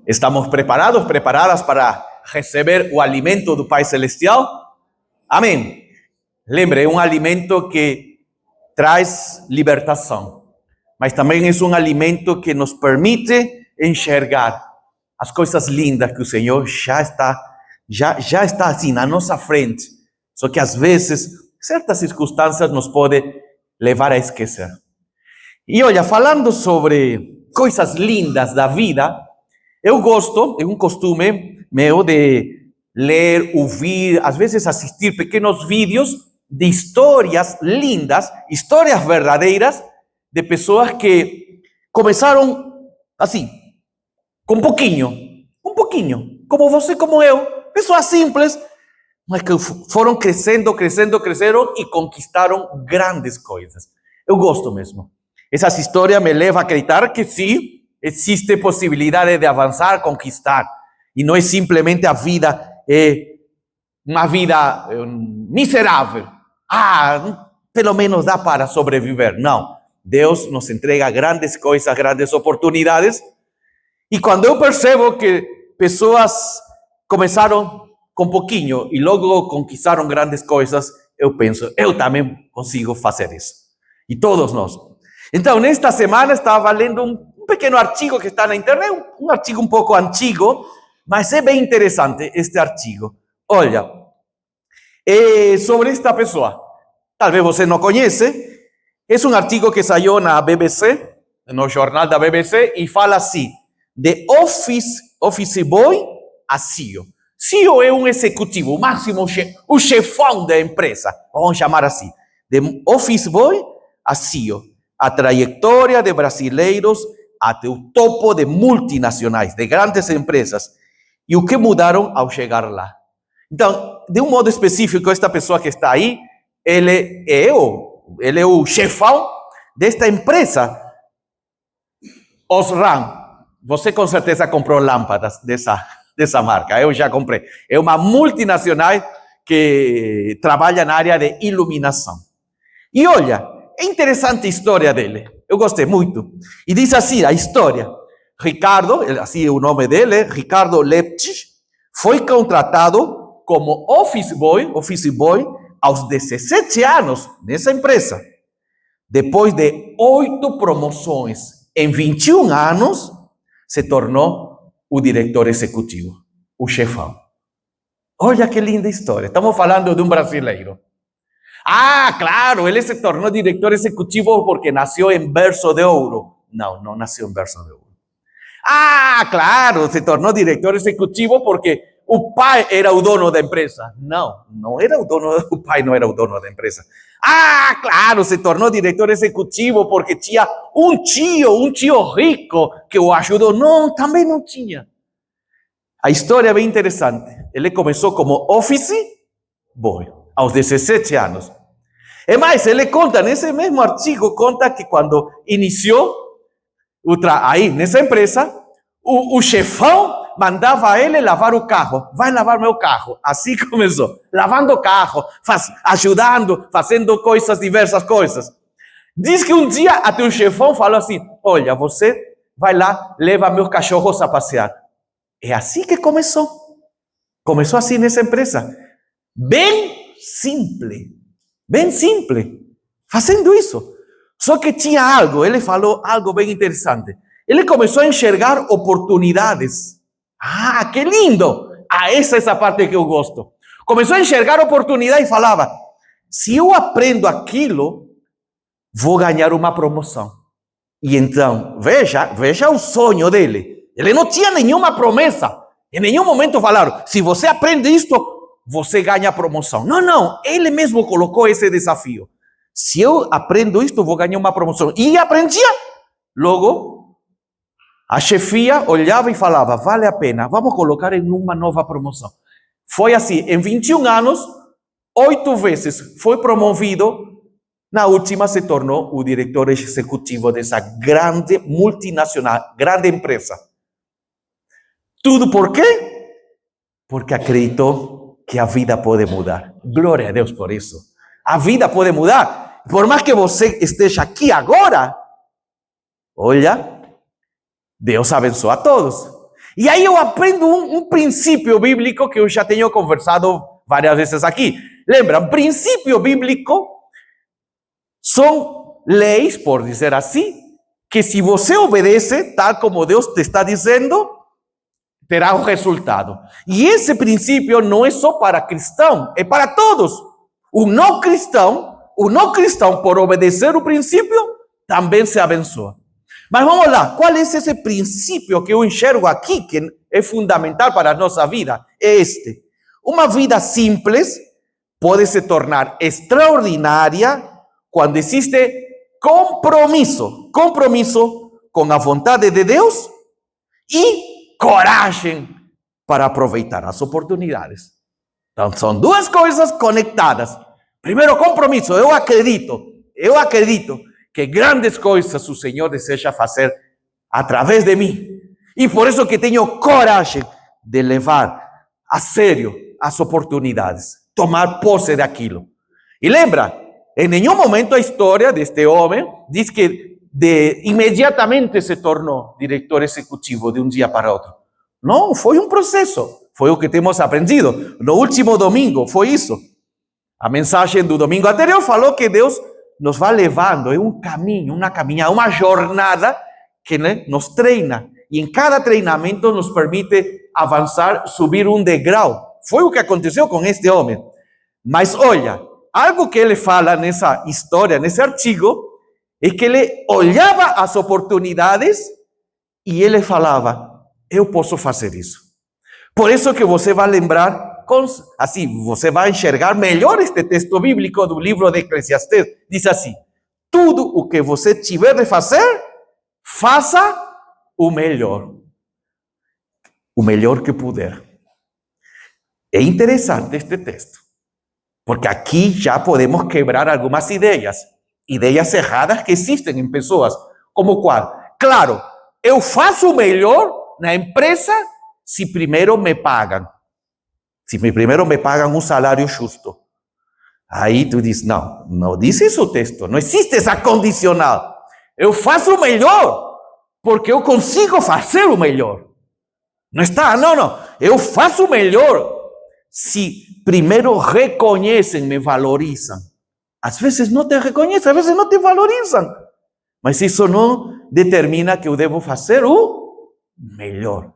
Estamos preparados, preparadas para receber o alimento do Pai Celestial? Amém. Lembre, é um alimento que traz libertação, mas também é um alimento que nos permite enxergar as coisas lindas que o Senhor já está assim na nossa frente. Só que às vezes certas circunstâncias nos podem levar a esquecer. E olha, falando sobre coisas lindas da vida, eu gosto, é um costume meu de ler, ouvir, às vezes assistir pequenos vídeos de histórias lindas, histórias verdadeiras de pessoas que começaram assim, com pouquinho, como você, como eu, pessoas simples, mas que foram crescendo e conquistaram grandes coisas. Eu gosto mesmo. Essas histórias me levam a acreditar que sim, existe possibilidade de avançar, conquistar. E não é simplesmente a vida, uma vida miserável. Pelo menos dá para sobreviver. Não. Deus nos entrega grandes coisas, grandes oportunidades. E quando eu percebo que pessoas começaram com pouquinho e logo conquistaram grandes coisas, eu penso, eu também consigo fazer isso. E todos nós. Então, nesta semana estava lendo um pequeno artigo que está na internet, um artigo um pouco antigo, mas é bem interessante este artigo. Olha, sobre esta pessoa, talvez você não conhece, é um artigo que saiu na BBC, no jornal da BBC, e fala assim, de office boy a CEO. CEO é um executivo, o máximo, o chefão da empresa, vamos chamar assim, de office boy a CEO. A trajetória de brasileiros até o topo de multinacionais, de grandes empresas, e o que mudaram ao chegar lá. Então, de um modo específico, esta pessoa que está aí, ele é o chefão desta empresa, Osram. Você com certeza comprou lâmpadas dessa marca, eu já comprei. É uma multinacional que trabalha na área de iluminação. E olha, é interessante a história dele. Eu gostei muito. E diz assim a história. Ricardo, assim é o nome dele, Ricardo Leptich, foi contratado como office boy aos 17 anos nessa empresa. Depois de 8 promoções em 21 anos, se tornou o diretor executivo, o chefão. Olha que linda história. Estamos falando de um brasileiro. Claro, ele se tornou diretor executivo porque nasceu em berço de ouro. Não nasceu em berço de ouro. Claro, se tornou diretor executivo porque o pai era o dono da empresa. Não era o dono, o pai não era o dono da empresa. Claro, se tornou diretor executivo porque tinha um tio rico que o ajudou. Não, também não tinha. A história é bem interessante. Ele começou como office boy, aos 17 anos. É mais, ele conta, nesse mesmo artigo, conta que quando iniciou aí nessa empresa, o chefão mandava ele lavar o carro. Vai lavar meu carro. Assim começou. Lavando o carro, ajudando, fazendo diversas coisas. Diz que um dia até o chefão falou assim, olha, você vai lá, leva meus cachorros a passear. É assim que começou. Começou assim nessa empresa. Bem simples, fazendo isso. Só que tinha algo, ele falou algo bem interessante. Ele começou a enxergar oportunidades. Que lindo! Essa parte que eu gosto. Começou a enxergar oportunidades e falava, se eu aprendo aquilo, vou ganhar uma promoção. E então, veja o sonho dele. Ele não tinha nenhuma promessa. Em nenhum momento falaram, se você aprende isto, você ganha promoção. Não, ele mesmo colocou esse desafio. Se eu aprendo isto, vou ganhar uma promoção. E aprendia. Logo, a chefia olhava e falava, vale a pena, vamos colocar em uma nova promoção. Foi assim, em 21 anos, 8 vezes foi promovido. Na última se tornou o diretor executivo dessa grande multinacional, grande empresa. Tudo por quê? Porque acreditou que a vida pode mudar. Glória a Deus por isso. A vida pode mudar. Por mais que você esteja aqui agora, olha, Deus abençoa a todos. E aí eu aprendo um princípio bíblico que eu já tenho conversado várias vezes aqui. Lembra, princípio bíblico são leis, por dizer assim, que se você obedece, tal como Deus te está dizendo, terá um resultado. E esse princípio não é só para cristão, é para todos. O não cristão, por obedecer o princípio, também se abençoa. Mas vamos lá, qual é esse princípio que eu enxergo aqui, que é fundamental para a nossa vida? É este. Uma vida simples pode se tornar extraordinária quando existe compromisso com a vontade de Deus e coragem para aproveitar as oportunidades. Então, são duas coisas conectadas. Primeiro, compromisso. Eu acredito que grandes coisas o Senhor deseja fazer através de mim. E por isso que tenho coragem de levar a sério as oportunidades, tomar posse daquilo. E lembra, em nenhum momento a história deste homem diz que imediatamente se tornou diretor executivo de um dia para outro. Não, foi um processo. Foi o que temos aprendido. No último domingo foi isso. A mensagem do domingo anterior falou que Deus nos vai levando, é um caminho, uma caminhada, uma jornada que nos treina. E em cada treinamento nos permite avançar, subir um degrau. Foi o que aconteceu com este homem. Mas olha, algo que ele fala nessa história, nesse artigo, é que ele olhava as oportunidades e ele falava, eu posso fazer isso. Por isso que você vai lembrar, assim, você vai enxergar melhor este texto bíblico do livro de Eclesiastes. Diz assim, tudo o que você tiver de fazer, faça o melhor que puder. É interessante este texto, porque aqui já podemos quebrar algumas ideias erradas que existem em pessoas, como qual? Claro, eu faço o melhor na empresa se primeiro me pagam. Se primeiro me pagam um salário justo. Aí tu diz, não diz isso o texto, não existe essa condicional. Eu faço o melhor, porque eu consigo fazer o melhor. Não está, não. Eu faço o melhor se primeiro reconhecem, me valorizam. Às vezes não te reconhecem, às vezes não te valorizam. Mas isso não determina que eu devo fazer o melhor.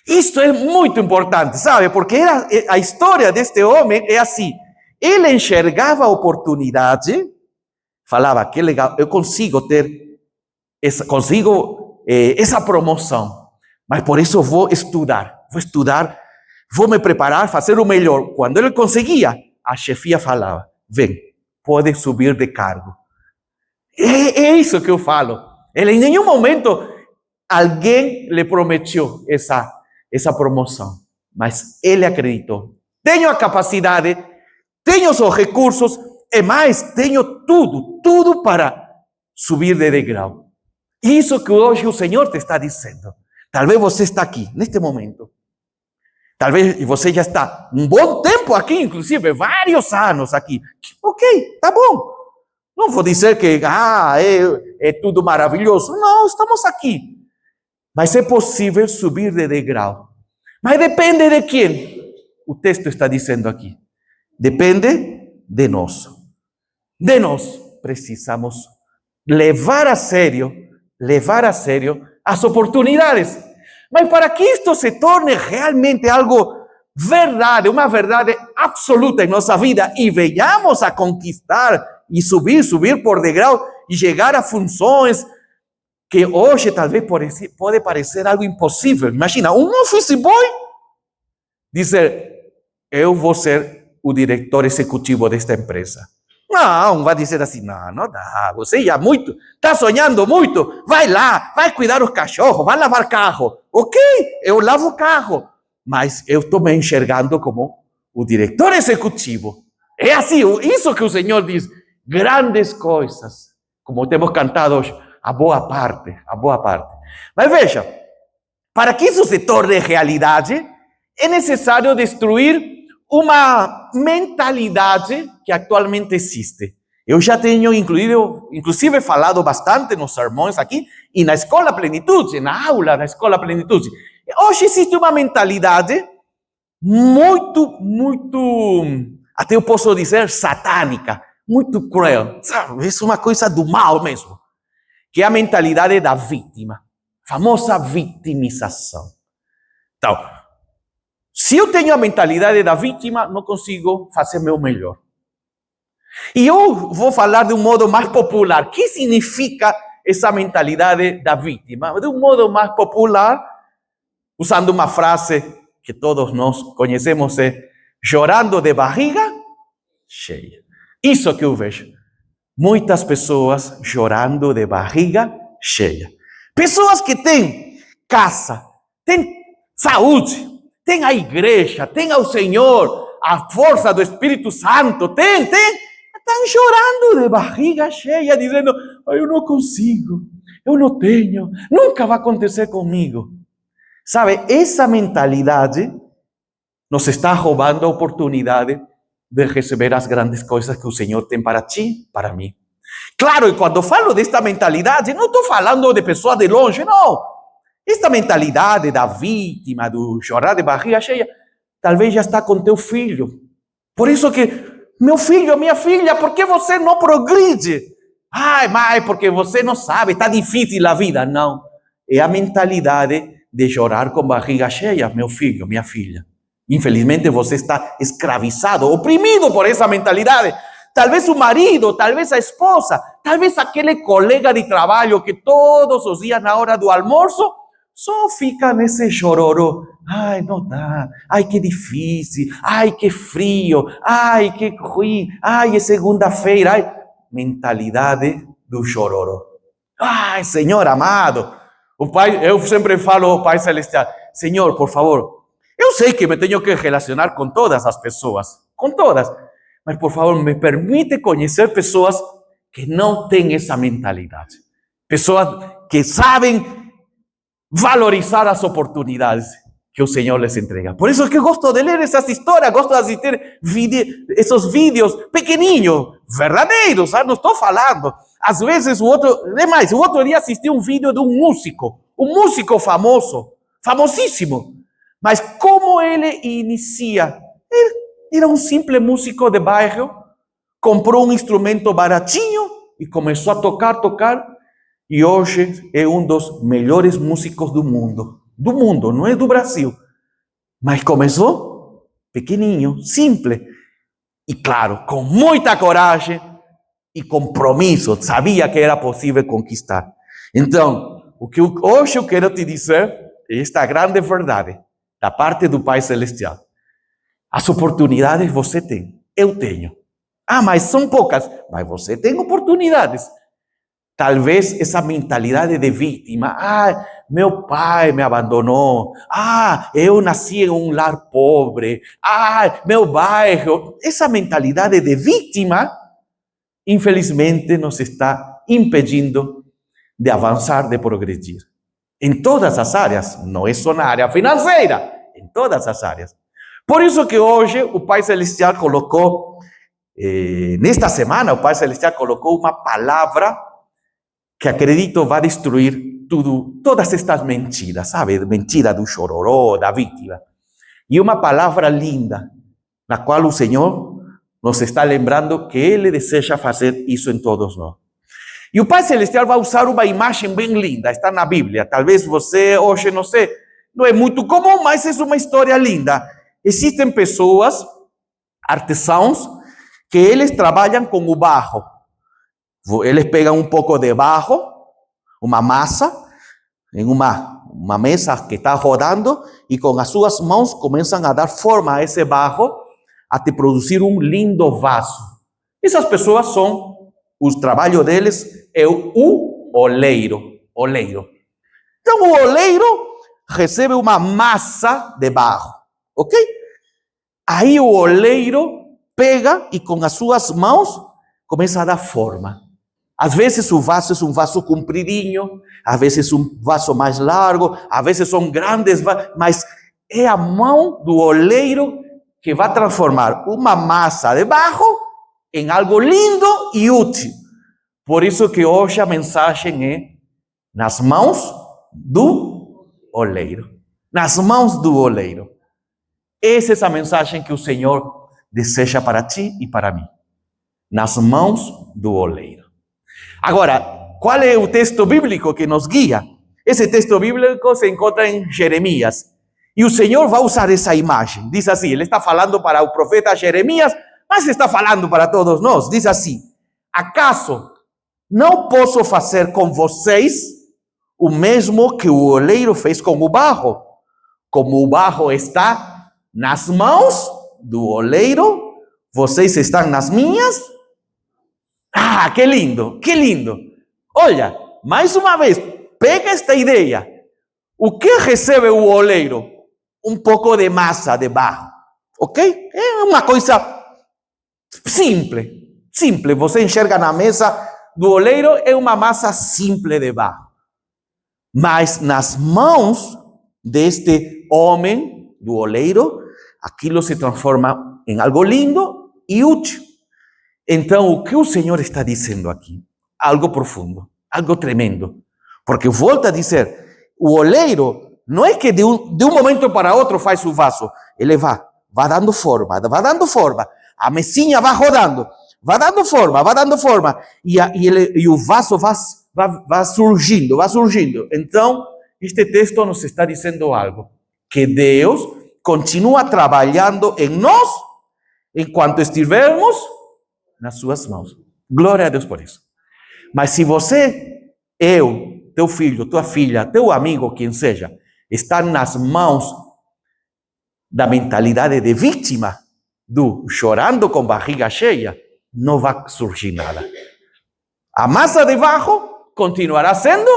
Isto é muito importante, sabe? Porque a história deste homem é assim. Ele enxergava a oportunidade, falava, que legal, eu consigo ter essa promoção. Mas por isso eu vou estudar, vou me preparar, fazer o melhor. Quando ele conseguia, a chefia falava, vem, pode subir de cargo. É isso que eu falo. Ele em nenhum momento alguém lhe prometeu essa promoção, mas ele acreditou. Tenho a capacidade, tenho os recursos, e mais, tenho tudo para subir de degrau. Isso que hoje o Senhor te está dizendo. Talvez você está aqui, neste momento. Talvez você já está um bom tempo aqui, inclusive, vários anos aqui. Ok, tá bom. Não vou dizer que é tudo maravilhoso. Não, estamos aqui. Mas é possível subir de degrau. Mas depende de quem? O texto está dizendo aqui. Depende de nós. De nós precisamos levar a sério as oportunidades. Mas para que isto se torne realmente algo verdade, uma verdade absoluta em nossa vida, e venhamos a conquistar e subir por degrau e chegar a funções que hoje talvez pode parecer algo impossível. Imagina, um office boy dizer, eu vou ser o diretor executivo desta empresa. Não, vai dizer assim, não dá, você já está sonhando muito, vai lá, vai cuidar os cachorros, vai lavar carro. Ok, eu lavo o carro, mas eu estou me enxergando como o diretor executivo. É assim, isso que o Senhor diz, grandes coisas, como temos cantado hoje, a boa parte. Mas veja, para que isso se torne realidade, é necessário destruir uma mentalidade que atualmente existe. Eu já tenho inclusive falado bastante nos sermões aqui e na Escola Plenitude, na aula da Escola Plenitude. Hoje existe uma mentalidade muito, até eu posso dizer, satânica, muito cruel. Sabe? É uma coisa do mal mesmo, que é a mentalidade da vítima, famosa vitimização. Então, se eu tenho a mentalidade da vítima, não consigo fazer meu melhor. E eu vou falar de um modo mais popular. O que significa essa mentalidade da vítima? De um modo mais popular, usando uma frase que todos nós conhecemos, é chorando de barriga cheia. Isso que eu vejo. Muitas pessoas chorando de barriga cheia. Pessoas que têm casa, têm saúde, têm a igreja, têm ao Senhor, a força do Espírito Santo, estão chorando de barriga cheia, dizendo, eu não consigo, eu não tenho, nunca vai acontecer comigo. Sabe, essa mentalidade nos está roubando a oportunidade de receber as grandes coisas que o Senhor tem para ti, para mim. Claro, e quando falo desta mentalidade, não estou falando de pessoas de longe, não. Esta mentalidade da vítima, do chorar de barriga cheia, talvez já está com teu filho. Por isso que, meu filho, minha filha, por que você não progride? Ai, mãe, porque você não sabe, está difícil a vida. Não, é a mentalidade de chorar com barriga cheia, meu filho, minha filha. Infelizmente você está escravizado, oprimido por essa mentalidade. Talvez o marido, talvez a esposa, talvez aquele colega de trabalho que todos os dias na hora do almoço só fica nesse chororô. Ai, não dá. Ai, que difícil. Ai, que frio. Ai, que ruim. Ai, é segunda-feira. Ai, mentalidade do chororô. Ai, Senhor amado. O Pai, eu sempre falo ao Pai Celestial, Senhor, por favor, eu sei que me tenho que relacionar com todas as pessoas, com todas, mas por favor, me permite conhecer pessoas que não têm essa mentalidade. Pessoas que sabem valorizar as oportunidades que o Senhor les entrega. Por isso que eu gosto de ler essas histórias, gosto de assistir esses vídeos pequenininhos, verdadeiros, não estou falando. Às vezes o outro dia assisti um vídeo de um músico famoso, famosíssimo. Mas como ele inicia? Ele era um simples músico de bairro, comprou um instrumento baratinho e começou a tocar, e hoje é um dos melhores músicos do mundo, não é do Brasil. Mas começou pequenininho, simples, e claro, com muita coragem e compromisso, sabia que era possível conquistar. Então, o que hoje eu quero te dizer é esta grande verdade da parte do Pai Celestial. As oportunidades você tem, eu tenho. Ah, mas são poucas, mas você tem oportunidades. Talvez essa mentalidade de vítima, meu pai me abandonou, eu nasci em um lar pobre, meu bairro. Essa mentalidade de vítima, infelizmente, nos está impedindo de avançar, de progredir. Em todas as áreas, não é só na área financeira, em todas as áreas. Por isso que hoje o Pai Celestial colocou, nesta semana, o Pai Celestial colocou uma palavra que acredito vai destruir todas estas mentiras, sabe? Mentira do chororô, da vítima. E uma palavra linda, na qual o Senhor nos está lembrando que Ele deseja fazer isso em todos nós. E o Pai Celestial vai usar uma imagem bem linda, está na Bíblia. Talvez você hoje, não sei, não é muito comum, mas é uma história linda. Existem pessoas, artesãos, que eles trabalham com o barro. Eles pegam um pouco de barro, uma massa, em uma mesa que está rodando, e com as suas mãos começam a dar forma a esse barro, até produzir um lindo vaso. Essas pessoas são, o trabalho deles é o oleiro. Então o oleiro recebe uma massa de barro, ok? Aí o oleiro pega e com as suas mãos começa a dar forma. Às vezes o vaso é um vaso compridinho, às vezes um vaso mais largo, às vezes são grandes, mas é a mão do oleiro que vai transformar uma massa de barro em algo lindo e útil. Por isso que hoje a mensagem é nas mãos do oleiro. Nas mãos do oleiro. Essa é a mensagem que o Senhor deseja para ti e para mim. Nas mãos do oleiro. Agora, qual é o texto bíblico que nos guia? Esse texto bíblico se encontra em Jeremias. E o Senhor vai usar essa imagem. Diz assim, ele está falando para o profeta Jeremias, mas está falando para todos nós. Diz assim, acaso não posso fazer com vocês o mesmo que o oleiro fez com o barro? Como o barro está nas mãos do oleiro, vocês estão nas minhas? Ah, que lindo, que lindo. Olha, mais uma vez, pega esta ideia. O que recebe o oleiro? Um pouco de massa de barro, ok? É uma coisa simples, simples. Você enxerga na mesa do oleiro, é uma massa simples de barro. Mas nas mãos deste homem, do oleiro, aquilo se transforma em algo lindo e útil. Então, o que o Senhor está dizendo aqui? Algo profundo, algo tremendo. Porque volta a dizer, o oleiro não é que de um momento para outro faz o vaso. Ele vai dando forma, vai dando forma. A mesinha vai rodando, vai dando forma. E o vaso vai surgindo, vai surgindo. Então, este texto nos está dizendo algo. Que Deus continua trabalhando em nós enquanto estivermos nas suas mãos. Glória a Deus por isso. Mas se você, eu, teu filho, tua filha, teu amigo, quem seja, está nas mãos da mentalidade de vítima, do chorando com barriga cheia, não vai surgir nada. A massa de barro continuará sendo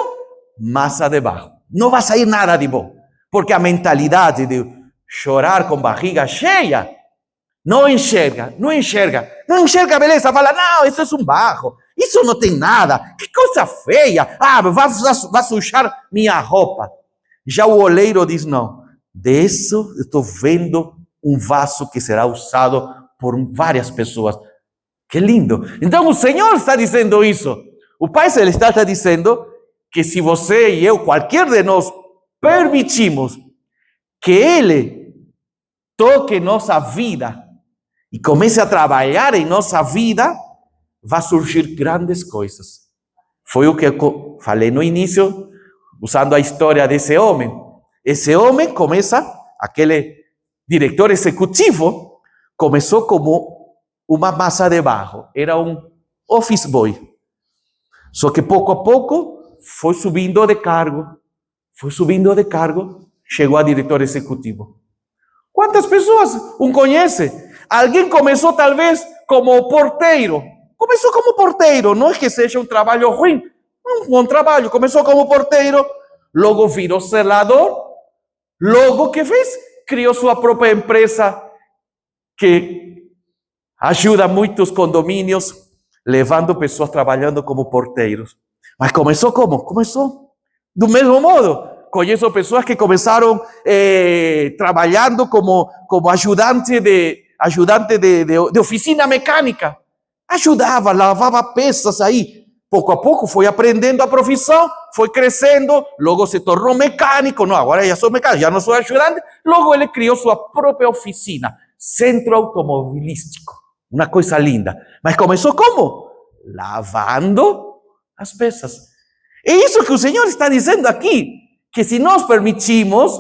massa de barro. Não vai sair nada de bom. Porque a mentalidade de chorar com barriga cheia não enxerga, beleza, fala, não, isso é um barro, isso não tem nada, que coisa feia, vai sujar minha roupa. Já o oleiro diz, não, disso estou vendo um vaso que será usado por várias pessoas. Que lindo. Então o Senhor está dizendo isso. O Pai Celestial está dizendo que se você e eu, qualquer de nós, permitimos que Ele toque nossa vida e comece a trabalhar em nossa vida, vai surgir grandes coisas. Foi o que eu falei no início, usando a história desse homem. Esse homem começa, aquele diretor executivo, começou como uma massa de barro. Era um office boy. Só que pouco a pouco foi subindo de cargo, chegou a diretor executivo. Quantas pessoas um conhece? Alguém começou talvez como porteiro. Começou como porteiro, não é que seja um trabalho ruim, é um bom trabalho. Começou como porteiro, logo virou zelador, logo que fez? Criou sua própria empresa que ajuda muitos condomínios, levando pessoas trabalhando como porteiros. Mas começou como? Começou do mesmo modo. Conheço pessoas que começaram trabalhando como ajudante de oficina mecânica. Ajudava, lavava peças aí. Pouco a pouco foi aprendendo a profissão, foi crescendo, logo se tornou mecânico. Não, agora já sou mecânico, já não sou ajudante. Logo ele criou sua própria oficina, centro automobilístico. Uma coisa linda. Mas começou como? Lavando as peças. É isso que o Senhor está dizendo aqui. Que se nós permitimos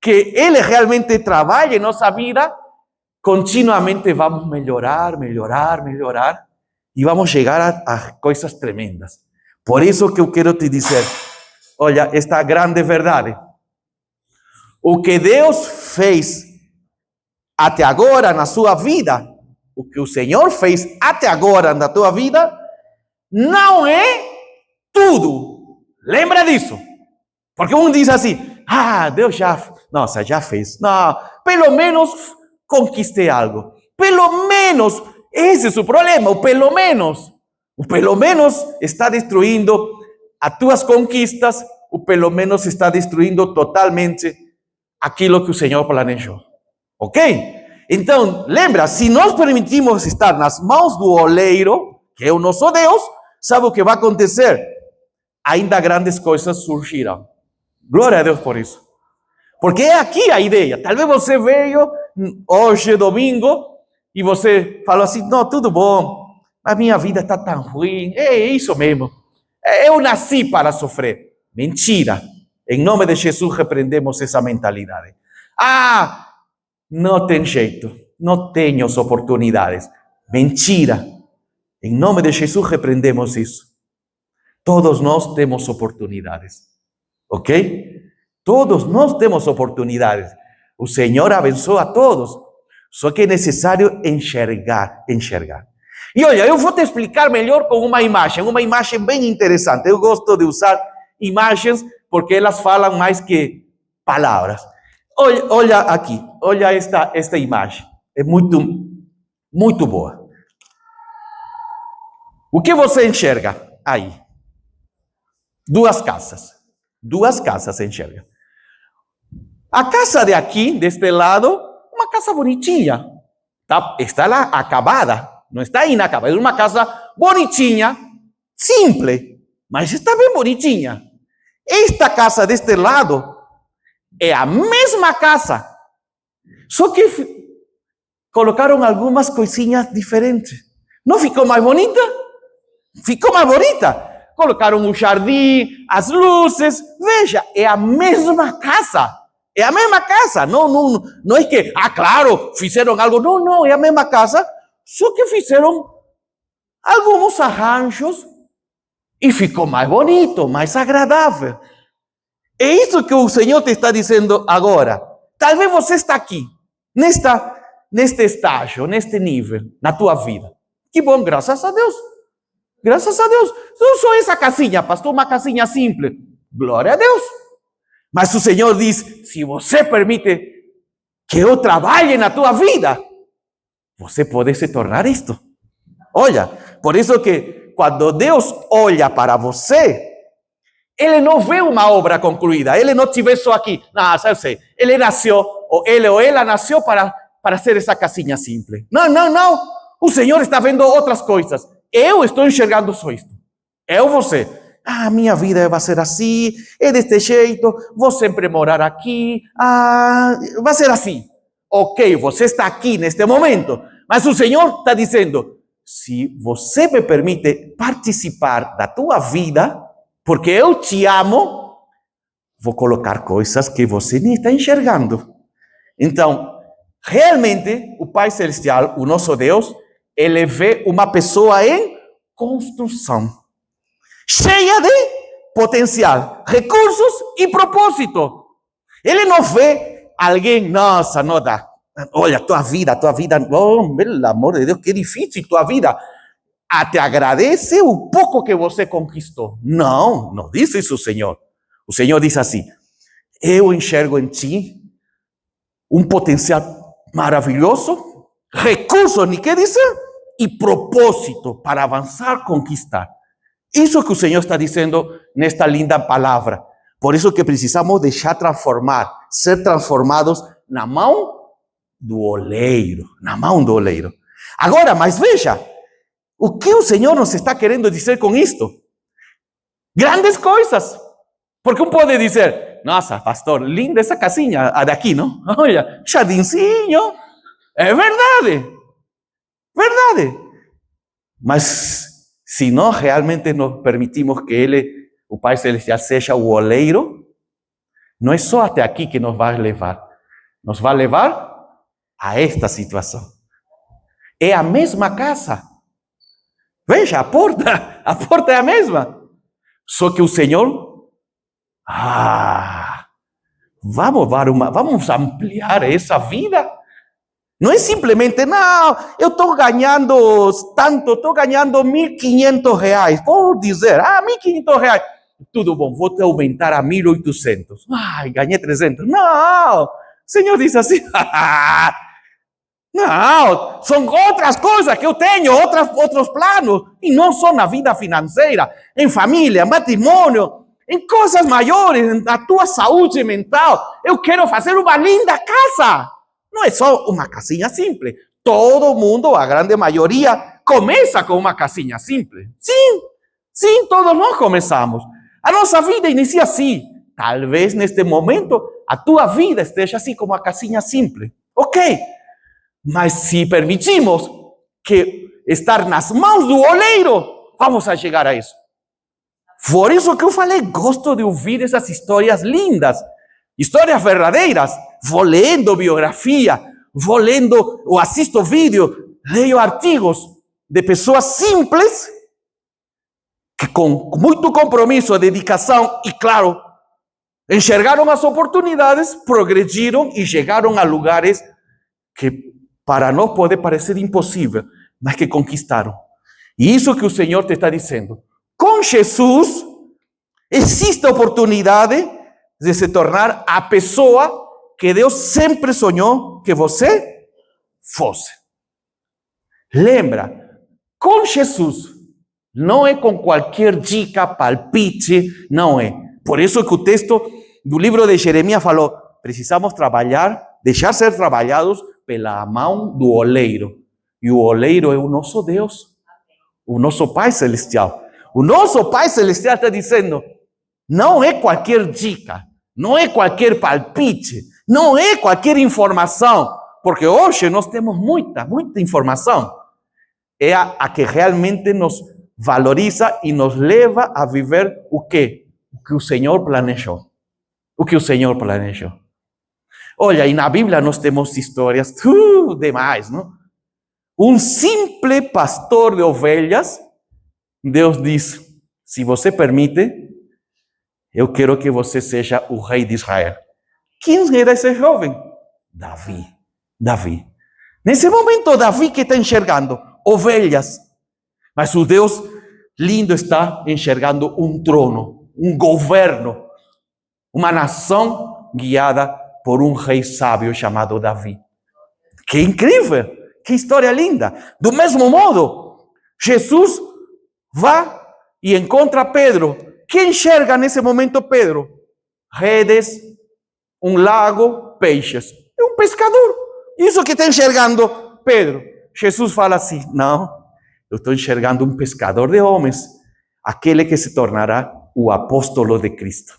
que Ele realmente trabalhe em nossa vida, continuamente vamos melhorar e vamos chegar a coisas tremendas. Por isso que eu quero te dizer, olha, esta grande verdade. O que Deus fez até agora na sua vida, o que o Senhor fez até agora na tua vida, não é tudo. Lembra disso? Porque um diz assim, Deus já fez. Não, pelo menos conquistei algo. Pelo menos, esse é o problema, o pelo menos está destruindo as tuas conquistas, o pelo menos está destruindo totalmente aquilo que o Senhor planejou. Ok? Então, lembra, se nós permitimos estar nas mãos do oleiro, que é o nosso Deus, sabe o que vai acontecer? Ainda grandes coisas surgirão. Glória a Deus por isso. Porque é aqui a ideia. Talvez você veio hoje, domingo, e você falou assim, não, tudo bom, a minha vida está tão ruim. É isso mesmo. Eu nasci para sofrer. Mentira. Em nome de Jesus, repreendemos essa mentalidade. Não tem jeito. Não tenho as oportunidades. Mentira. Em nome de Jesus, repreendemos isso. Todos nós temos oportunidades. Ok? Todos nós temos oportunidades. O Senhor abençoa a todos. Só que é necessário enxergar. E olha, eu vou te explicar melhor com uma imagem bem interessante. Eu gosto de usar imagens porque elas falam mais que palavras. Olha aqui, olha esta imagem. É muito boa. O que você enxerga aí? Duas casas se enxerga. A casa de aqui, deste lado, uma casa bonitinha. Está lá acabada, não está inacabada. É uma casa bonitinha, simples, mas está bem bonitinha. Esta casa deste lado é a mesma casa, só que colocaram algumas coisinhas diferentes. Não ficou mais bonita? Ficou mais bonita. Colocaram o jardim, as luzes. Veja, é a mesma casa. É a mesma casa. Não é que, claro, fizeram algo. Não, é a mesma casa. Só que fizeram alguns arranjos e ficou mais bonito, mais agradável. É isso que o Senhor te está dizendo agora. Talvez você está aqui, neste estágio, neste nível, na tua vida. Que bom, graças a Deus. Graças a Deus. Não só essa casinha, pastor, uma casinha simples. Glória a Deus. Mas o Senhor diz, se você permite que eu trabalhe na tua vida, você pode se tornar isto. Olha, por isso que quando Deus olha para você, Ele não vê uma obra concluída. Ele não te vê só aqui. Não, eu sei. Ele nasceu, ou ele ou ela nasceu para ser essa casinha simples. Não. O Senhor está vendo outras coisas. Eu estou enxergando só isto. Você. Minha vida vai ser assim, é deste jeito, vou sempre morar aqui, vai ser assim. Ok, você está aqui neste momento, mas o Senhor está dizendo, se você me permite participar da tua vida, porque eu te amo, vou colocar coisas que você nem está enxergando. Então, realmente, o Pai Celestial, o nosso Deus, Ele vê uma pessoa em construção, cheia de potencial, recursos e propósito. Ele não vê alguém, nossa, não dá. Olha, tua vida, oh, pelo amor de Deus, que difícil tua vida. Te agradece o pouco que você conquistou. Não diz isso o Senhor. O Senhor diz assim, eu enxergo em ti um potencial maravilhoso, recursos, nem que dizer, e propósito para avançar, conquistar. Isso que o Senhor está dizendo nesta linda palavra. Por isso que precisamos deixar transformar, ser transformados na mão do oleiro. Agora, mas veja, o que o Senhor nos está querendo dizer com isto? Grandes coisas. Porque pode dizer, nossa, pastor, linda essa casinha, a daqui, não? Olha, jardinzinho. É verdade. Mas se nós realmente nos permitimos que Ele, o Pai Celestial, seja o oleiro, não é só até aqui que nos vai levar. Nos vai levar a esta situação. É a mesma casa. Veja, a porta é a mesma. Só que o Senhor, vamos ampliar essa vida. Não é simplesmente, não, eu estou ganhando tanto, estou ganhando R$1.500. Vou dizer, R$1.500. Tudo bom, vou te aumentar a 1.800. Ganhei 300. Não, o Senhor diz assim, não, são outras coisas que eu tenho, outros planos. E não só na vida financeira, em família, matrimônio, em coisas maiores, na tua saúde mental. Eu quero fazer uma linda casa. não é só uma casinha simples. Todo mundo, a grande maioria, começa com uma casinha simples. Sim, todos nós começamos. A nossa vida inicia assim. Talvez neste momento a tua vida esteja assim como a casinha simples. Ok, mas se permitimos que estar nas mãos do oleiro, vamos a chegar a isso. Por isso que eu falei, gosto de ouvir essas histórias lindas, histórias verdadeiras. Vou lendo biografia, vou lendo ou assisto vídeo, leio artigos de pessoas simples que com muito compromisso, dedicação e, claro, enxergaram as oportunidades, progrediram e chegaram a lugares que para nós pode parecer impossível, mas que conquistaram. E isso que o Senhor te está dizendo. Com Jesus, existe a oportunidade de se tornar a pessoa que Deus sempre sonhou que você fosse. Lembra, com Jesus, não é com qualquer dica, palpite, não é. Por isso que o texto do livro de Jeremias falou, precisamos trabalhar, deixar ser trabalhados pela mão do oleiro. E o oleiro é o nosso Deus, o nosso Pai Celestial. O nosso Pai Celestial está dizendo, não é qualquer dica, não é qualquer palpite, não é qualquer informação, porque hoje nós temos muita informação. É a que realmente nos valoriza e nos leva a viver o que? O que o Senhor planejou. O que o Senhor planejou. Olha, e na Bíblia nós temos histórias demais, não? Um simples pastor de ovelhas, Deus diz, se você permite, eu quero que você seja o rei de Israel. Quem era esse jovem? Davi. Nesse momento, Davi que está enxergando ovelhas, mas o Deus lindo está enxergando um trono, um governo, uma nação guiada por um rei sábio chamado Davi. Que incrível, que história linda. Do mesmo modo, Jesus vai e encontra Pedro. Que enxerga nesse momento Pedro? Redes, um lago, peixes. É um pescador. Isso que está enxergando Pedro. Jesus fala assim, não, eu estou enxergando um pescador de homens, aquele que se tornará o apóstolo de Cristo.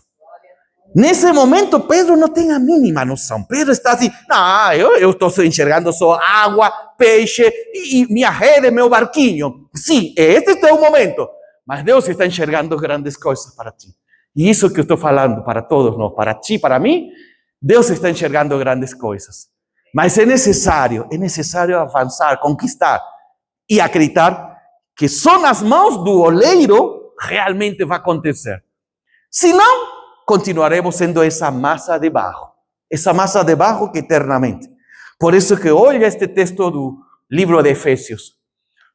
Nesse momento, Pedro não tem a mínima noção. Pedro está assim, não, eu estou enxergando só água, peixe e minha rede, meu barquinho. Sim, este é o teu momento. Mas Deus está enxergando grandes coisas para ti. E isso que eu estou falando para todos nós, para ti, para mim, Deus está enxergando grandes coisas. Mas é necessário avançar, conquistar e acreditar que só nas mãos do oleiro realmente vai acontecer. Senão, continuaremos sendo essa massa de barro que eternamente. Por isso que olha este texto do livro de Efésios.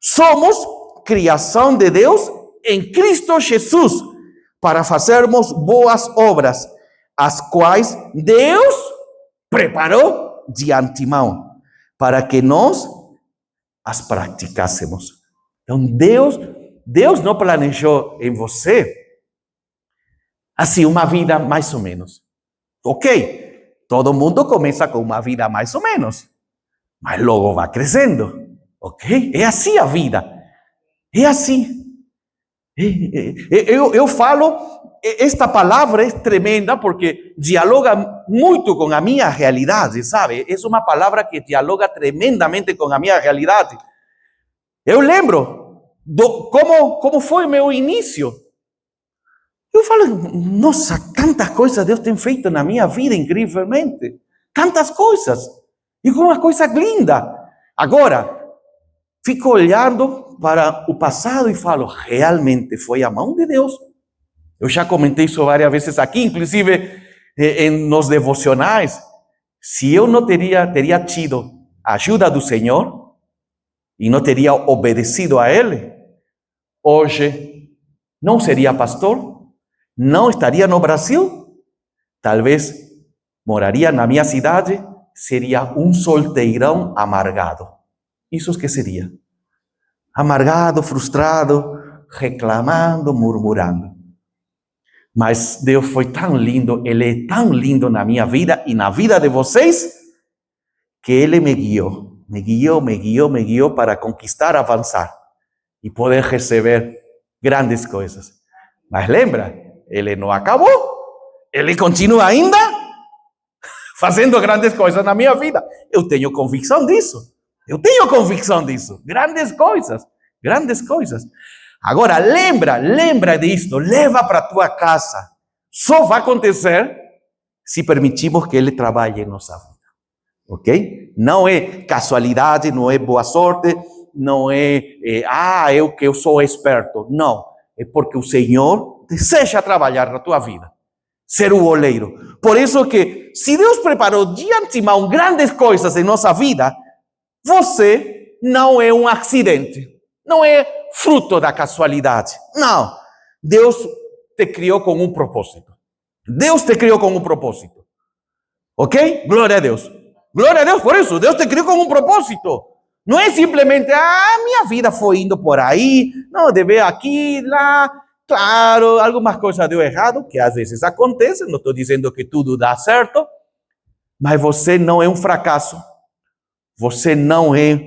Somos criação de Deus em Cristo Jesus, para fazermos boas obras, as quais Deus preparou de antemão, para que nós as praticássemos. Então Deus não planejou em você assim uma vida mais ou menos. Ok, todo mundo começa com uma vida mais ou menos, mas logo vai crescendo. Ok, é assim a vida, é assim. Eu falo, esta palavra é tremenda porque dialoga muito com a minha realidade, sabe? É uma palavra que dialoga tremendamente com a minha realidade. Eu lembro como foi meu início. Eu falo, nossa, tantas coisas Deus tem feito na minha vida, incrivelmente. Tantas coisas. E uma coisa linda. Agora, fico olhando para o passado e falo, realmente foi a mão de Deus. Eu já comentei isso várias vezes aqui, inclusive nos devocionais. Se eu não teria tido a ajuda do Senhor e não teria obedecido a Ele, hoje não seria pastor, não estaria no Brasil, talvez moraria na minha cidade, seria um solteirão amargado. Isso que seria. Amargado, frustrado, reclamando, murmurando. Mas Deus foi tão lindo, Ele é tão lindo na minha vida e na vida de vocês, que Ele me guiou para conquistar, avançar e poder receber grandes coisas. Mas lembra, Ele não acabou. Ele continua ainda fazendo grandes coisas na minha vida. Eu tenho convicção disso. Grandes coisas. Agora, lembra disto. Leva para a tua casa. Só vai acontecer se permitirmos que Ele trabalhe em nossa vida. Ok? Não é casualidade, não é boa sorte, não é, eu sou esperto. Não, é porque o Senhor deseja trabalhar na tua vida, ser o oleiro. Por isso que, se Deus preparou de antemão grandes coisas em nossa vida, você não é um acidente, não é fruto da casualidade. Não, Deus te criou com um propósito. Ok? Glória a Deus por isso. Deus te criou com um propósito. Não é simplesmente, minha vida foi indo por aí, não, deve aqui, lá. Claro, algumas coisas deu errado, que às vezes acontecem, não estou dizendo que tudo dá certo, mas você não é um fracasso. Você não é,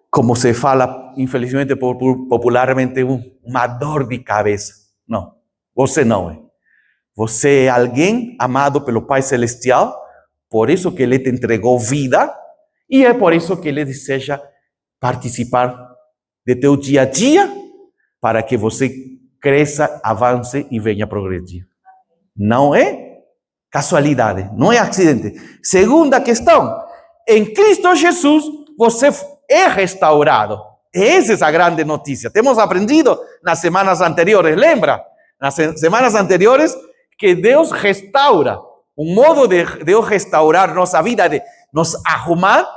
como se fala, infelizmente, popularmente, uma dor de cabeça. Não, você não é. Você é alguém amado pelo Pai Celestial, por isso que Ele te entregou vida, e é por isso que Ele deseja participar de teu dia a dia, para que você cresça, avance e venha progredir. Não é casualidade, não é acidente. Segunda questão, em Cristo Jesus você é restaurado. Essa é a grande notícia. Temos aprendido nas semanas anteriores, lembra? Nas semanas anteriores, que Deus restaura. Um modo de Deus restaurar nossa vida, de nos arrumar,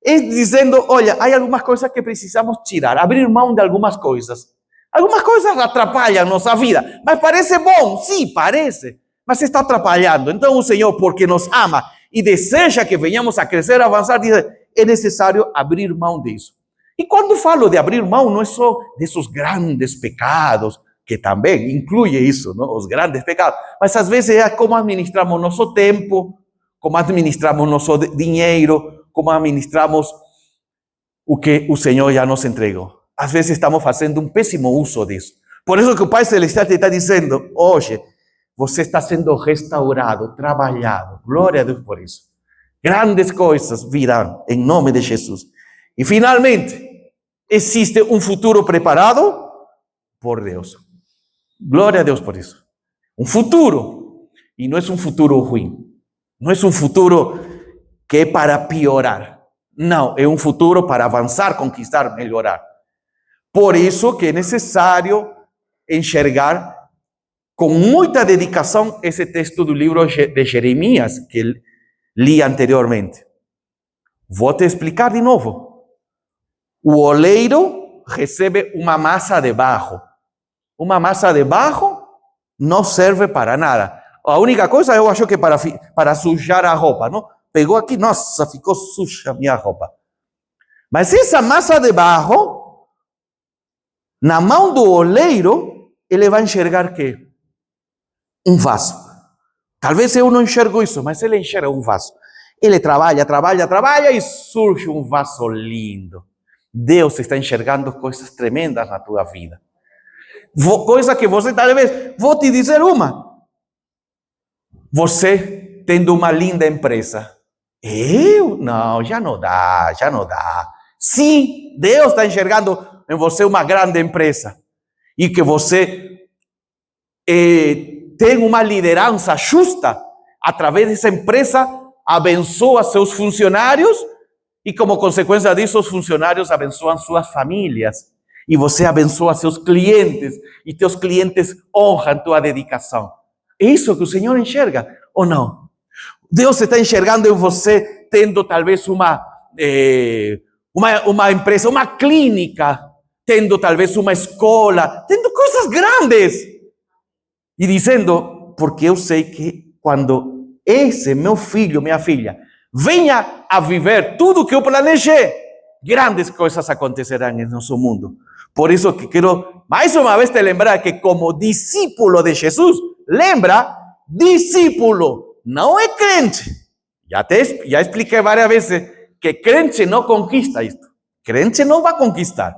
é dizendo, olha, há algumas coisas que precisamos tirar, abrir mão de algumas coisas. Algumas coisas atrapalham nossa vida, mas parece bom, sim, parece, mas está atrapalhando. Então o Senhor, porque nos ama e deseja que venhamos a crescer, avançar, diz, é necessário abrir mão disso. E quando falo de abrir mão, não é só desses grandes pecados, que também inclui isso, não? Os grandes pecados, mas às vezes é como administramos nosso tempo, como administramos nosso dinheiro, como administramos o que o Senhor já nos entregou. Às vezes estamos fazendo um péssimo uso disso. Por isso que o Pai Celestial te está dizendo, hoje, você está sendo restaurado, trabalhado. Glória a Deus por isso. Grandes coisas virão em nome de Jesus. E finalmente, existe um futuro preparado por Deus. Glória a Deus por isso. Um futuro. E não é um futuro ruim. Não é um futuro que é para piorar. Não, é um futuro para avançar, conquistar, melhorar. Por isso que é necessário enxergar com muita dedicação esse texto do livro de Jeremias, que li anteriormente. Vou te explicar de novo. O oleiro recebe uma massa de barro. Uma massa de barro não serve para nada. A única coisa, eu acho que para sujar a roupa, não? Pegou aqui, nossa, ficou suja a minha roupa. Mas essa massa de barro, na mão do oleiro, ele vai enxergar que um vaso. Talvez eu não enxergo isso, mas ele enxerga um vaso. Ele trabalha e surge um vaso lindo. Deus está enxergando coisas tremendas na tua vida. Coisa que você talvez, vou te dizer uma. Você tendo uma linda empresa. Não, já não dá. Sim, Deus está enxergando em você uma grande empresa. E que você tem uma liderança justa. Através dessa empresa, abençoa seus funcionários. E como consequência disso, os funcionários abençoam suas famílias. E você abençoa seus clientes. E teus clientes honram tua dedicação. É isso que o Senhor enxerga, ou não? Deus está enxergando em você, tendo talvez uma empresa, uma clínica, tendo talvez uma escola, tendo coisas grandes. E dizendo, porque eu sei que quando esse meu filho, minha filha, venha a viver tudo que eu planejei, grandes coisas acontecerão em nosso mundo. Por isso que quero mais uma vez te lembrar que como discípulo de Jesus, lembra, discípulo não é crente. Já expliquei várias vezes que crente não conquista isto. Crente não vai conquistar.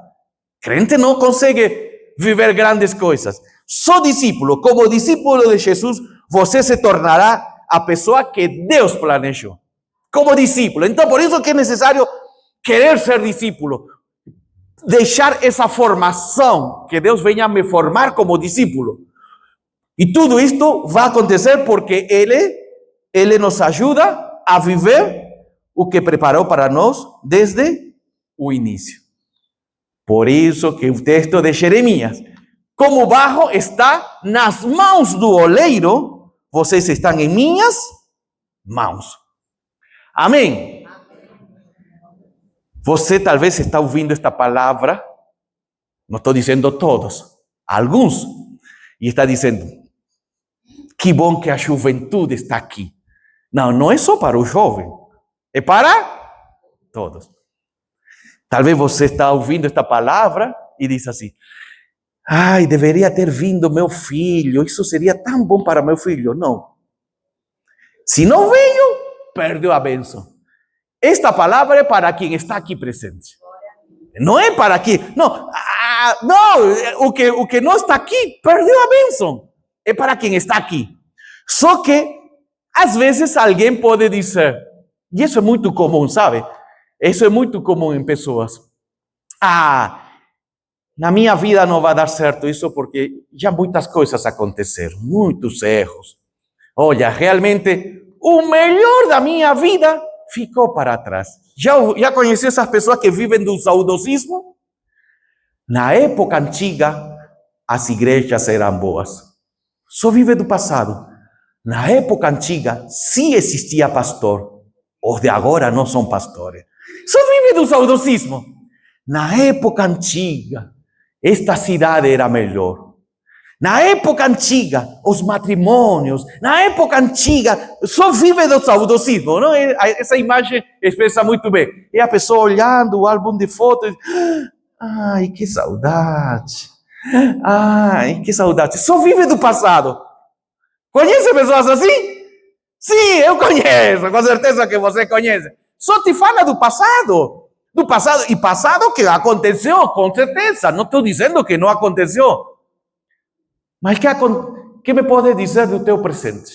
Crente não consegue viver grandes coisas. Só discípulo, como discípulo de Jesus, você se tornará a pessoa que Deus planejou. Como discípulo. Então, por isso que é necessário querer ser discípulo. Deixar essa formação, que Deus venha me formar como discípulo. E tudo isto vai acontecer porque Ele nos ajuda a viver o que preparou para nós desde o início. Por isso que o texto de Jeremias, como o barro está nas mãos do oleiro, vocês estão em minhas mãos. Amém? Você talvez está ouvindo esta palavra, não estou dizendo todos, alguns, e está dizendo, que bom que a juventude está aqui. Não, não é só para o jovem, é para todos. Talvez você está ouvindo esta palavra e diz assim, ai, deveria ter vindo meu filho, isso seria tão bom para meu filho. Não. Se não veio, perdeu a bênção. Esta palavra é para quem está aqui presente. Não é para aqui. Não, o que não está aqui, perdeu a bênção. É para quem está aqui. Só que, às vezes, alguém pode dizer, e isso é muito comum, sabe? Isso é muito comum em pessoas. Na minha vida não vai dar certo isso porque já muitas coisas aconteceram, muitos erros. Olha, realmente, o melhor da minha vida ficou para trás. Já conheci essas pessoas que vivem do saudosismo? Na época antiga, as igrejas eram boas. Só vive do passado. Na época antiga, sim existia pastor. Os de agora não são pastores. Só vive do saudosismo. Na época antiga, esta cidade era melhor. Na época antiga, os matrimônios. Na época antiga, só vive do saudosismo. Não? Essa imagem expressa muito bem. E a pessoa olhando o álbum de fotos. Ai, que saudade. Ai, que saudade. Só vive do passado. Conhece pessoas assim? Sim, eu conheço. Com certeza que você conhece. Só te fala do passado. Do passado. E passado que aconteceu, com certeza. Não estou dizendo que não aconteceu. Mas que me pode dizer do teu presente?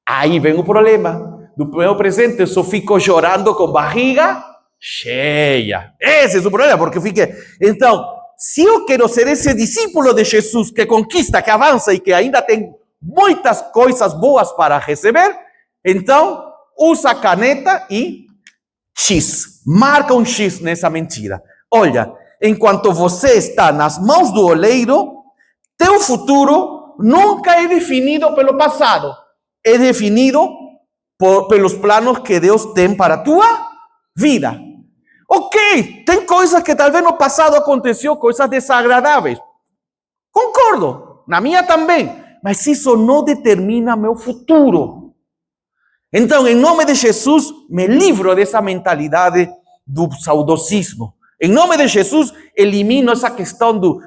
Aí vem o problema. Do meu presente eu só fico chorando com barriga cheia. Esse é o problema, porque eu fiquei... Então, se eu quero ser esse discípulo de Jesus que conquista, que avança e que ainda tem muitas coisas boas para receber, então, usa a caneta e X. Marca um X nessa mentira. Olha, enquanto você está nas mãos do oleiro, teu futuro nunca é definido pelo passado. É definido pelos planos que Deus tem para a tua vida. Ok, tem coisas que talvez no passado aconteceu, coisas desagradáveis. Concordo, na minha também. Mas isso não determina meu futuro. Então, em nome de Jesus, me livro dessa mentalidade do saudosismo. Em nome de Jesus, elimino essa questão do...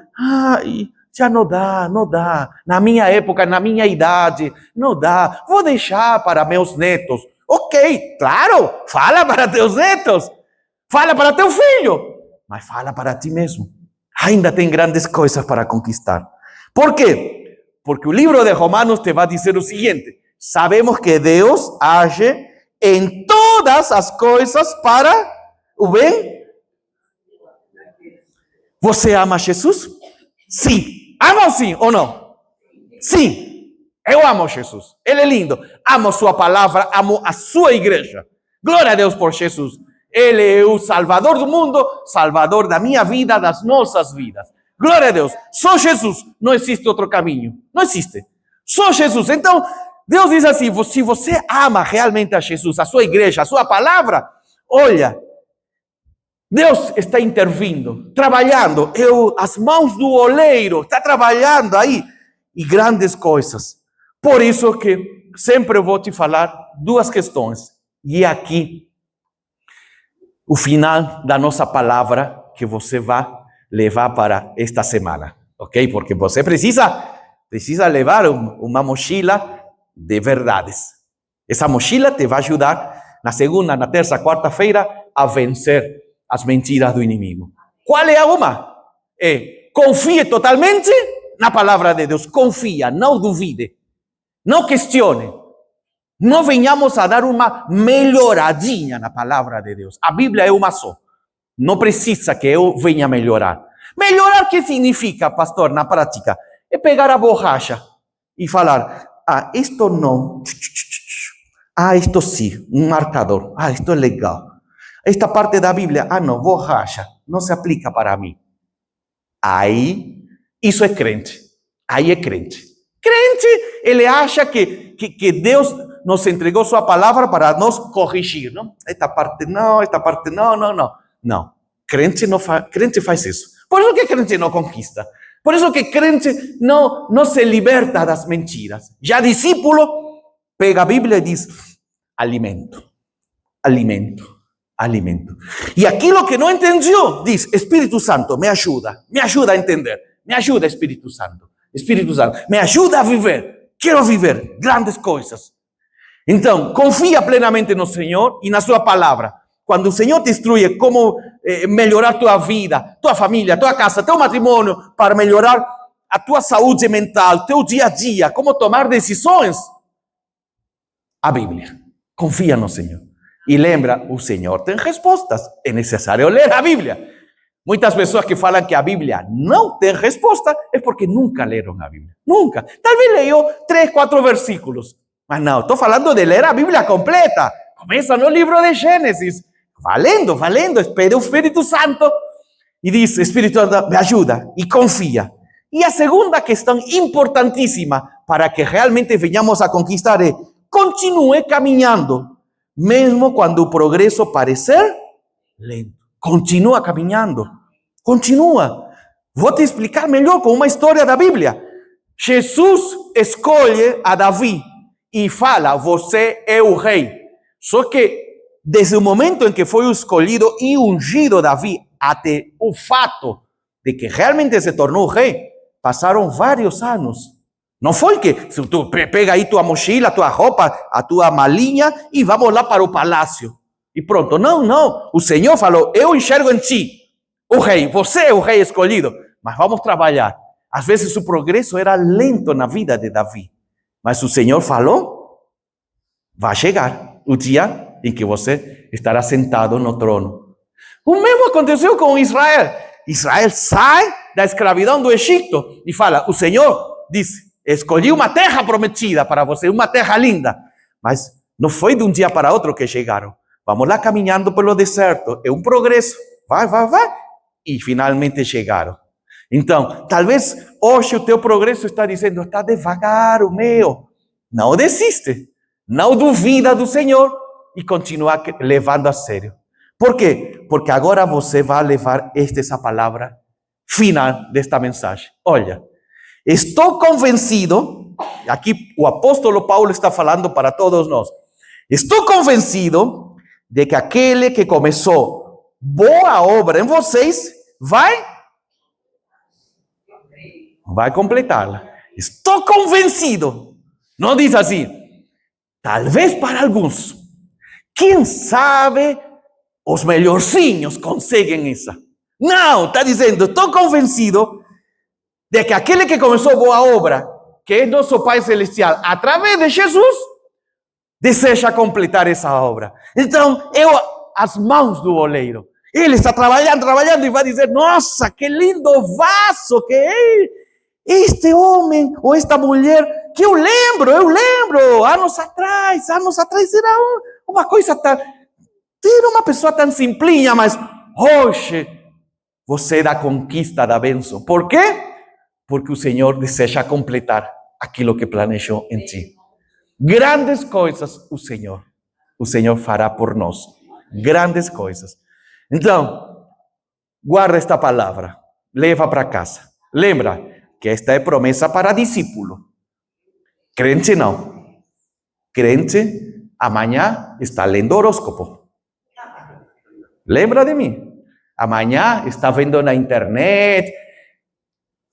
já não dá. Na minha época, na minha idade, não dá. Vou deixar para meus netos. Ok, claro, fala para teus netos. Fala para teu filho. Mas fala para ti mesmo. Ainda tem grandes coisas para conquistar. Por quê? Porque o livro de Romanos te vai dizer o seguinte. Sabemos que Deus age em todas as coisas para o bem. Você ama Jesus? Sim. Ama sim ou não? Sim. Eu amo Jesus. Ele é lindo. Amo sua palavra, amo a sua igreja. Glória a Deus por Jesus. Ele é o Salvador do mundo, Salvador da minha vida, das nossas vidas. Glória a Deus. Só Jesus. Não existe outro caminho. Não existe. Só Jesus. Então, Deus diz assim, se você ama realmente a Jesus, a sua igreja, a sua palavra, olha, Deus está intervindo, trabalhando. As mãos do oleiro está trabalhando aí. E grandes coisas. Por isso que sempre eu vou te falar duas questões. E aqui, o final da nossa palavra que você vai levar para esta semana, ok? Porque você precisa levar uma mochila de verdades. Essa mochila te vai ajudar na segunda, na terça, quarta-feira a vencer as mentiras do inimigo. Qual é a uma? Confie totalmente na palavra de Deus. Confia, não duvide, não questione. Não venhamos a dar uma melhoradinha na palavra de Deus. A Bíblia é uma só. Não precisa que eu venha melhorar. Melhorar, que significa, pastor, na prática? É pegar a borracha e falar, isto não. Isto sim, um marcador. Isto é legal. Esta parte da Bíblia, não, borracha, não se aplica para mim. Aí, isso é crente. Aí é crente. Crente, ele acha que Deus nos entregou sua palavra para nos corrigir. Não? Esta parte não, não. Não, crente faz isso. Por isso que crente não conquista. Por isso que crente não se liberta das mentiras. Já discípulo pega a Bíblia e diz, alimento. E aquilo que não entendeu, diz, Espírito Santo, me ajuda a entender. Me ajuda, Espírito Santo, me ajuda a viver. Quero viver grandes coisas. Então, confia plenamente no Senhor e na sua palavra. Quando o Senhor te instrui como melhorar tua vida, tua família, tua casa, teu matrimônio, para melhorar a tua saúde mental, teu dia a dia, como tomar decisões, a Bíblia. Confia no Senhor. E lembra, o Senhor tem respostas. É necessário ler a Bíblia. Muitas pessoas que falam que a Bíblia não tem resposta é porque nunca leram a Bíblia. Nunca. Talvez leu 3, 4 versículos. Mas não, estou falando de ler a Bíblia completa. Começa no livro de Gênesis. Valendo. Espera o Espírito Santo. E diz, Espírito Santo, me ajuda. E confia. E a segunda questão importantíssima para que realmente venhamos a conquistar é continue caminhando. Mesmo quando o progresso parecer lento. Continua caminhando. Continua. Vou te explicar melhor com uma história da Bíblia. Jesus escolhe a Davi e fala, você é o rei. Só que desde o momento em que foi escolhido e ungido Davi até o fato de que realmente se tornou rei, passaram vários anos. Não foi que tu pega aí tua mochila, tua roupa, a tua malinha e vamos lá para o palácio. E pronto. Não. O Senhor falou, eu enxergo em ti o rei. Você é o rei escolhido. Mas vamos trabalhar. Às vezes o progresso era lento na vida de Davi. Mas o Senhor falou, vai chegar o dia em que você estará sentado no trono. O mesmo aconteceu com Israel. Israel sai da escravidão do Egito e fala, o Senhor diz, escolhi uma terra prometida para você, uma terra linda. Mas não foi de um dia para outro que chegaram. Vamos lá caminhando pelo deserto. É um progresso. Vai. E finalmente chegaram. Então, talvez hoje o teu progresso está dizendo, está devagar o meu. Não desiste. Não duvida do Senhor. E continua levando a sério. Por quê? Porque agora você vai levar essa palavra final desta mensagem. Olha, estou convencido, aqui o apóstolo Paulo está falando para todos nós. Estou convencido de que aquele que começou boa obra em vocês vai completá-la. Estou convencido. Não diz assim, talvez para alguns. Quem sabe os melhorzinhos conseguem essa. Não, está dizendo, estou convencido de que aquele que começou boa obra, que é nosso Pai Celestial, através de Jesus, deseja completar essa obra. Então, as mãos do oleiro. Ele está trabalhando e vai dizer, nossa, que lindo vaso que é este homem ou esta mulher, que eu lembro, anos atrás era uma coisa tão, era uma pessoa tão simplinha, mas hoje você é da conquista da bênção. Por quê? Porque o Senhor deseja completar aquilo que planejou em ti. Grandes coisas o Senhor fará por nós. Grandes coisas. Então, guarda esta palavra, leva para casa. Lembra que esta é promessa para discípulo. Crente não. Crente, amanhã está lendo horóscopo. Lembra de mim? Amanhã está vendo na internet,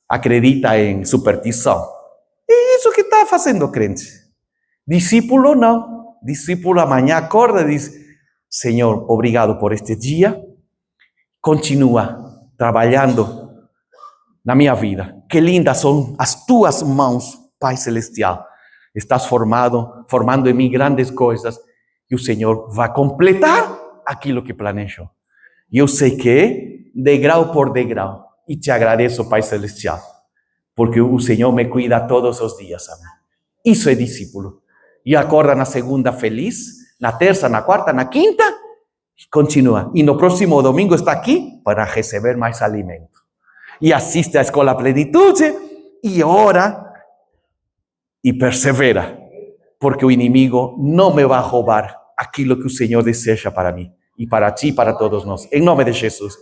acredita em superstição. É isso que está fazendo crente. Discípulo não. discípulo amanhã acorda e diz: Senhor, obrigado por este dia. Continua trabalhando na minha vida. Que lindas são as tuas mãos, Pai Celestial. Estás formando em mim grandes coisas. E o Senhor vai completar aquilo que planejou. E eu sei que é degrau por degrau. E te agradeço, Pai Celestial, porque o Senhor me cuida todos os dias. Amém. Isso é discípulo. E acorda na segunda feliz, na terça, na quarta, na quinta, e continua. E no próximo domingo está aqui para receber mais alimento. E assiste à Escola Plenitude, e ora, e persevera, porque o inimigo não me vai roubar aquilo que o Senhor deseja para mim, e para ti e para todos nós. Em nome de Jesus.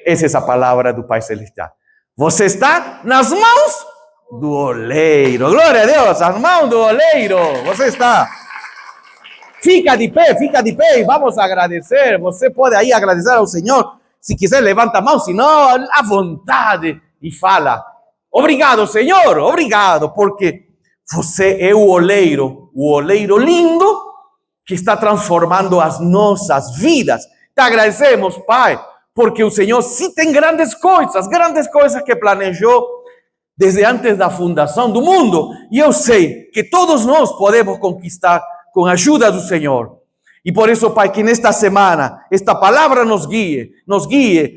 Essa é a palavra do Pai Celestial. Você está nas mãos do oleiro. Glória a Deus, as mãos do oleiro. Você está. Fica de pé e vamos agradecer. Você pode aí agradecer ao Senhor. Se quiser, levanta a mão, se não, à vontade. E fala: obrigado, Senhor, obrigado, porque você é o oleiro lindo, que está transformando as nossas vidas. Te agradecemos, Pai, porque o Senhor sim tem grandes coisas que planejou desde antes da fundação do mundo. E eu sei que todos nós podemos conquistar com a ajuda do Senhor. E por isso, Pai, que nesta semana, esta palavra nos guie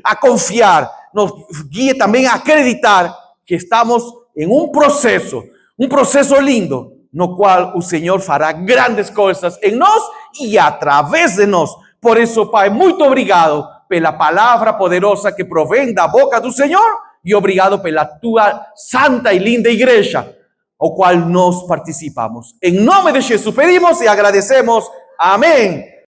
a confiar, nos guie também a acreditar que estamos em um processo lindo, no qual o Senhor fará grandes coisas em nós e através de nós. Por isso, Pai, muito obrigado pela palavra poderosa que provém da boca do Senhor e obrigado pela tua santa e linda igreja, ao qual nós participamos. Em nome de Jesus pedimos e agradecemos. Amém.